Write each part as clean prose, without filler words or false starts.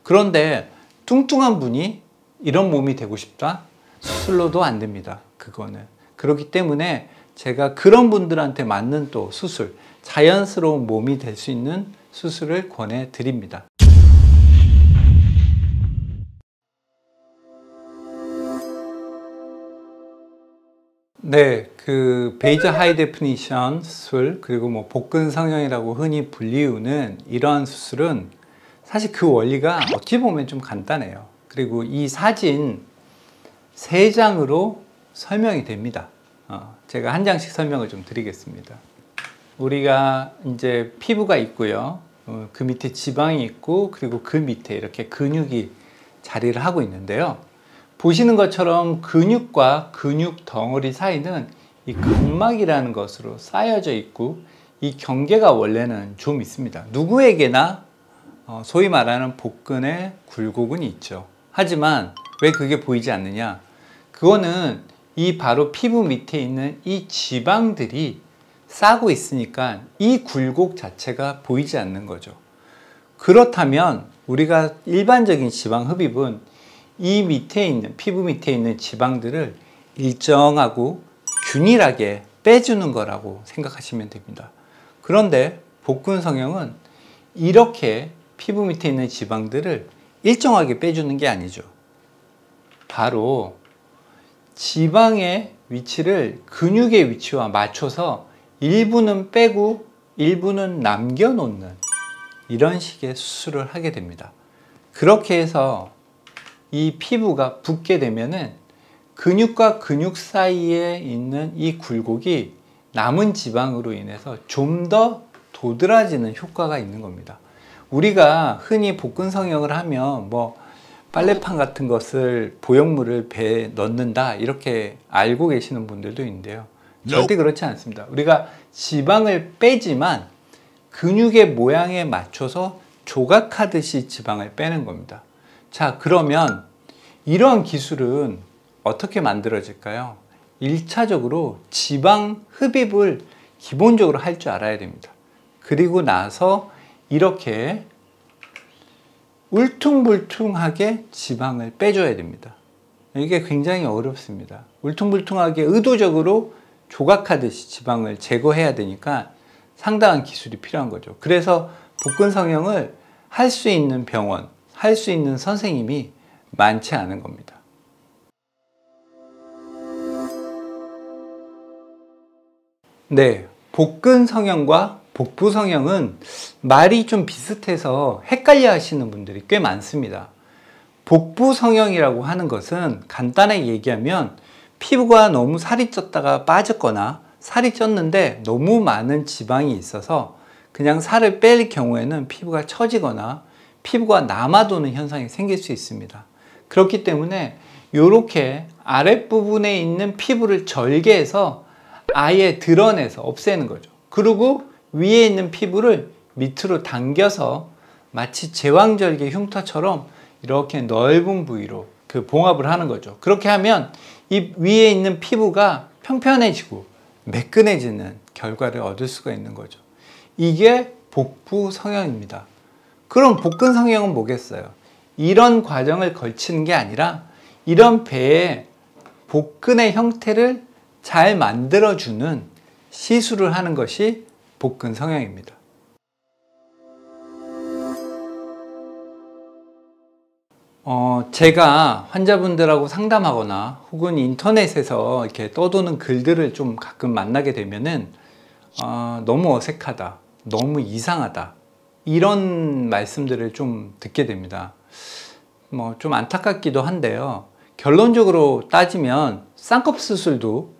그런데 뚱뚱한 분이 이런 몸이 되고 싶다? 수술로도 안 됩니다. 그거는. 그렇기 때문에 제가 그런 분들한테 맞는 또 수술, 자연스러운 몸이 될 수 있는 수술을 권해 드립니다. 네, 그 베이저 하이 데피니션 수술, 그리고 뭐 복근 성형이라고 흔히 불리우는 이러한 수술은 사실 그 원리가 어찌 보면 좀 간단해요. 그리고 이 사진 3장으로 설명이 됩니다. 제가 한 장씩 설명을 좀 드리겠습니다. 우리가 이제 피부가 있고요. 그 밑에 지방이 있고, 그리고 그 밑에 이렇게 근육이 자리를 하고 있는데요. 보시는 것처럼 근육과 근육 덩어리 사이는 이 근막이라는 것으로 쌓여져 있고, 이 경계가 원래는 좀 있습니다. 누구에게나 소위 말하는 복근에 굴곡은 있죠. 하지만 왜 그게 보이지 않느냐? 그거는 이 바로 피부 밑에 있는 이 지방들이 싸고 있으니까 이 굴곡 자체가 보이지 않는 거죠. 그렇다면 우리가 일반적인 지방 흡입은 이 밑에 있는, 피부 밑에 있는 지방들을 일정하고 균일하게 빼주는 거라고 생각하시면 됩니다. 그런데 복근 성형은 이렇게 피부 밑에 있는 지방들을 일정하게 빼주는 게 아니죠. 바로 지방의 위치를 근육의 위치와 맞춰서 일부는 빼고 일부는 남겨놓는 이런 식의 수술을 하게 됩니다. 그렇게 해서 이 피부가 붓게 되면은 근육과 근육 사이에 있는 이 굴곡이 남은 지방으로 인해서 좀 더 도드라지는 효과가 있는 겁니다. 우리가 흔히 복근 성형을 하면 뭐 빨래판 같은 것을 보형물을 배에 넣는다 이렇게 알고 계시는 분들도 있는데요. 절대 그렇지 않습니다. 우리가 지방을 빼지만 근육의 모양에 맞춰서 조각하듯이 지방을 빼는 겁니다. 자, 그러면 이러한 기술은 어떻게 만들어질까요? 1차적으로 지방 흡입을 기본적으로 할 줄 알아야 됩니다. 그리고 나서 이렇게 울퉁불퉁하게 지방을 빼줘야 됩니다. 이게 굉장히 어렵습니다. 울퉁불퉁하게 의도적으로 조각하듯이 지방을 제거해야 되니까 상당한 기술이 필요한 거죠. 그래서 복근 성형을 할 수 있는 병원, 할 수 있는 선생님이 많지 않은 겁니다. 네, 복근 성형과 복부 성형은 말이 좀 비슷해서 헷갈려 하시는 분들이 꽤 많습니다. 복부 성형이라고 하는 것은 간단하게 얘기하면 피부가 너무 살이 쪘다가 빠졌거나 살이 쪘는데 너무 많은 지방이 있어서 그냥 살을 뺄 경우에는 피부가 처지거나 피부가 남아도는 현상이 생길 수 있습니다. 그렇기 때문에 이렇게 아랫부분에 있는 피부를 절개해서 아예 드러내서 없애는 거죠. 그리고 위에 있는 피부를 밑으로 당겨서 마치 제왕절개 흉터처럼 이렇게 넓은 부위로 그 봉합을 하는 거죠. 그렇게 하면 이 위에 있는 피부가 평평해지고 매끈해지는 결과를 얻을 수가 있는 거죠. 이게 복부 성형입니다. 그럼 복근 성형은 뭐겠어요? 이런 과정을 거치는 게 아니라 이런 배의 복근의 형태를 잘 만들어주는 시술을 하는 것이 복근 성형입니다. 제가 환자분들하고 상담하거나 혹은 인터넷에서 이렇게 떠도는 글들을 좀 가끔 만나게 되면은 너무 어색하다, 너무 이상하다 이런 말씀들을 좀 듣게 됩니다. 뭐 좀 안타깝기도 한데요. 결론적으로 따지면 쌍꺼풀 수술도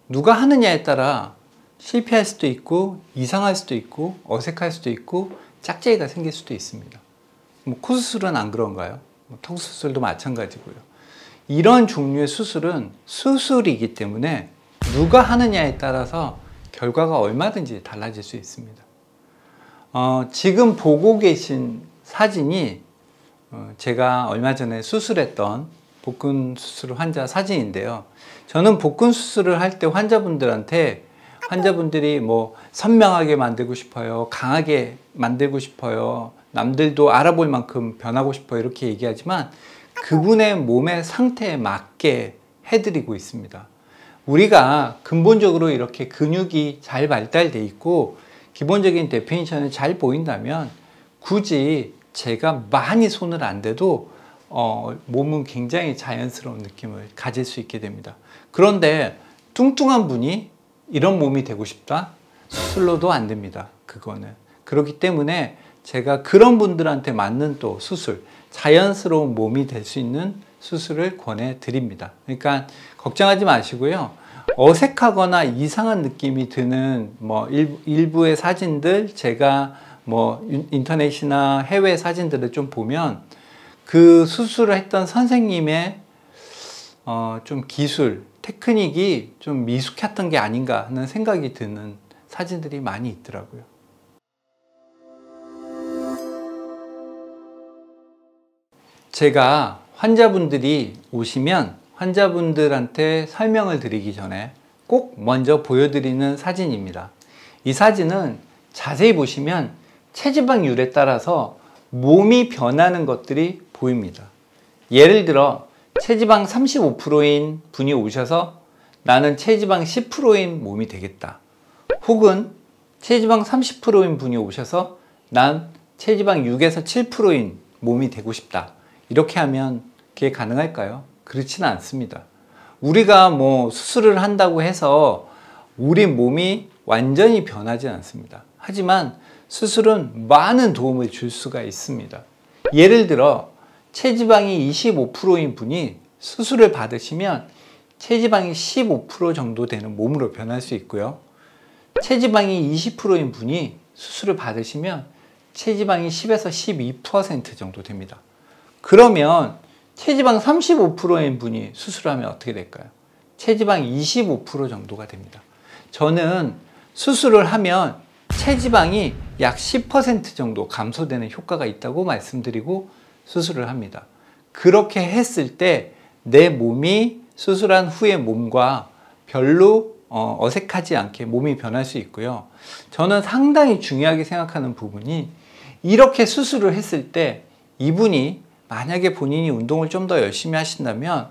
누가 하느냐에 따라 실패할 수도 있고 이상할 수도 있고 어색할 수도 있고 짝짝이가 생길 수도 있습니다. 뭐 코 수술은 안 그런가요? 턱 수술도 마찬가지고요. 이런 종류의 수술은 수술이기 때문에 누가 하느냐에 따라서 결과가 얼마든지 달라질 수 있습니다. 지금 보고 계신 사진이 제가 얼마 전에 수술했던 복근 수술 환자 사진인데요. 저는 복근 수술을 할 때 환자분들이 뭐 선명하게 만들고 싶어요, 강하게 만들고 싶어요, 남들도 알아볼 만큼 변하고 싶어 이렇게 얘기하지만 그분의 몸의 상태에 맞게 해드리고 있습니다. 우리가 근본적으로 이렇게 근육이 잘 발달돼 있고 기본적인 데피니션이 잘 보인다면 굳이 제가 많이 손을 안 대도 몸은 굉장히 자연스러운 느낌을 가질 수 있게 됩니다. 그런데 뚱뚱한 분이 이런 몸이 되고 싶다? 수술로도 안 됩니다. 그거는. 그렇기 때문에 제가 그런 분들한테 맞는 또 수술, 자연스러운 몸이 될 수 있는 수술을 권해 드립니다. 그러니까 걱정하지 마시고요. 어색하거나 이상한 느낌이 드는 일부의 사진들, 제가 인터넷이나 해외 사진들을 좀 보면 그 수술을 했던 선생님의 좀 기술, 테크닉이 좀 미숙했던 게 아닌가 하는 생각이 드는 사진들이 많이 있더라고요. 제가 환자분들이 오시면 환자분들한테 설명을 드리기 전에 꼭 먼저 보여드리는 사진입니다. 이 사진은 자세히 보시면 체지방률에 따라서 몸이 변하는 것들이 보입니다. 예를 들어 체지방 35%인 분이 오셔서 나는 체지방 10%인 몸이 되겠다. 혹은 체지방 30%인 분이 오셔서 난 체지방 6에서 7%인 몸이 되고 싶다. 이렇게 하면 그게 가능할까요? 그렇지는 않습니다. 우리가 수술을 한다고 해서 우리 몸이 완전히 변하지 않습니다. 하지만 수술은 많은 도움을 줄 수가 있습니다. 예를 들어 체지방이 25%인 분이 수술을 받으시면 체지방이 15% 정도 되는 몸으로 변할 수 있고요. 체지방이 20%인 분이 수술을 받으시면 체지방이 10에서 12% 정도 됩니다. 그러면 체지방 35%인 분이 수술하면 어떻게 될까요? 체지방 25% 정도가 됩니다. 저는 수술을 하면 체지방이 약 10% 정도 감소되는 효과가 있다고 말씀드리고 수술을 합니다. 그렇게 했을 때 내 몸이 수술한 후의 몸과 별로 어색하지 않게 몸이 변할 수 있고요. 저는 상당히 중요하게 생각하는 부분이 이렇게 수술을 했을 때 이분이 만약에 본인이 운동을 좀 더 열심히 하신다면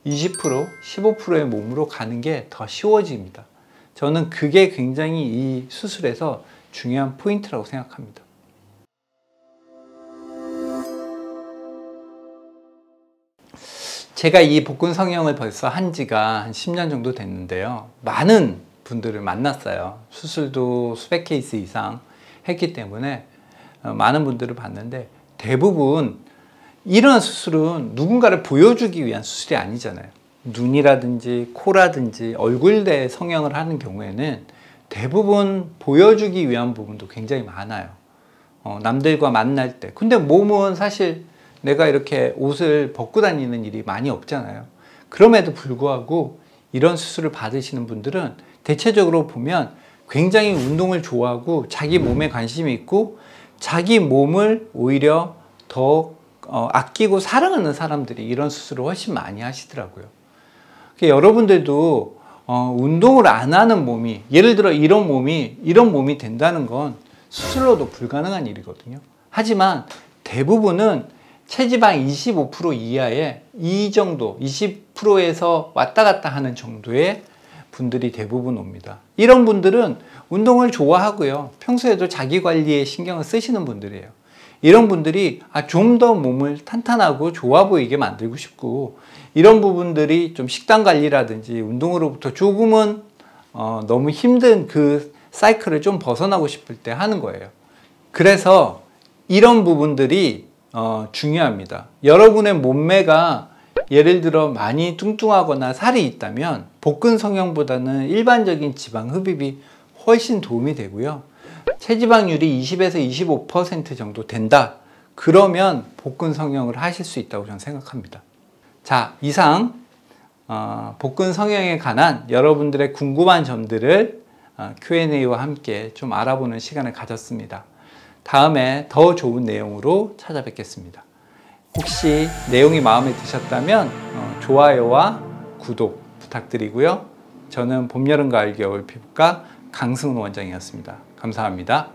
20%, 15%의 몸으로 가는 게 더 쉬워집니다. 저는 그게 굉장히 이 수술에서 중요한 포인트라고 생각합니다. 제가 이 복근 성형을 벌써 한 지가 한 10년 정도 됐는데요. 많은 분들을 만났어요. 수술도 수백 케이스 이상 했기 때문에 많은 분들을 봤는데 대부분 이런 수술은 누군가를 보여주기 위한 수술이 아니잖아요. 눈이라든지 코라든지 얼굴에 성형을 하는 경우에는 대부분 보여주기 위한 부분도 굉장히 많아요. 남들과 만날 때. 근데 몸은 사실 내가 이렇게 옷을 벗고 다니는 일이 많이 없잖아요. 그럼에도 불구하고 이런 수술을 받으시는 분들은 대체적으로 보면 굉장히 운동을 좋아하고 자기 몸에 관심이 있고 자기 몸을 오히려 더 아끼고 사랑하는 사람들이 이런 수술을 훨씬 많이 하시더라고요. 여러분들도 운동을 안 하는 몸이, 예를 들어 이런 몸이 된다는 건 수술로도 불가능한 일이거든요. 하지만 대부분은 체지방 25% 이하의 이 정도, 20%에서 왔다 갔다 하는 정도의 분들이 대부분 옵니다. 이런 분들은 운동을 좋아하고요. 평소에도 자기 관리에 신경을 쓰시는 분들이에요. 이런 분들이 좀 더 몸을 탄탄하고 좋아 보이게 만들고 싶고, 이런 부분들이 좀 식단 관리라든지 운동으로부터 조금은 너무 힘든 그 사이클을 좀 벗어나고 싶을 때 하는 거예요. 그래서 이런 부분들이 중요합니다. 여러분의 몸매가 예를 들어 많이 뚱뚱하거나 살이 있다면 복근 성형보다는 일반적인 지방 흡입이 훨씬 도움이 되고요. 체지방률이 20에서 25% 정도 된다. 그러면 복근 성형을 하실 수 있다고 저는 생각합니다. 자, 이상 복근 성형에 관한 여러분들의 궁금한 점들을 Q&A와 함께 좀 알아보는 시간을 가졌습니다. 다음에 더 좋은 내용으로 찾아뵙겠습니다. 혹시 내용이 마음에 드셨다면 좋아요와 구독 부탁드리고요. 저는 봄, 여름, 가을, 겨울 피부과 강승훈 원장이었습니다. 감사합니다.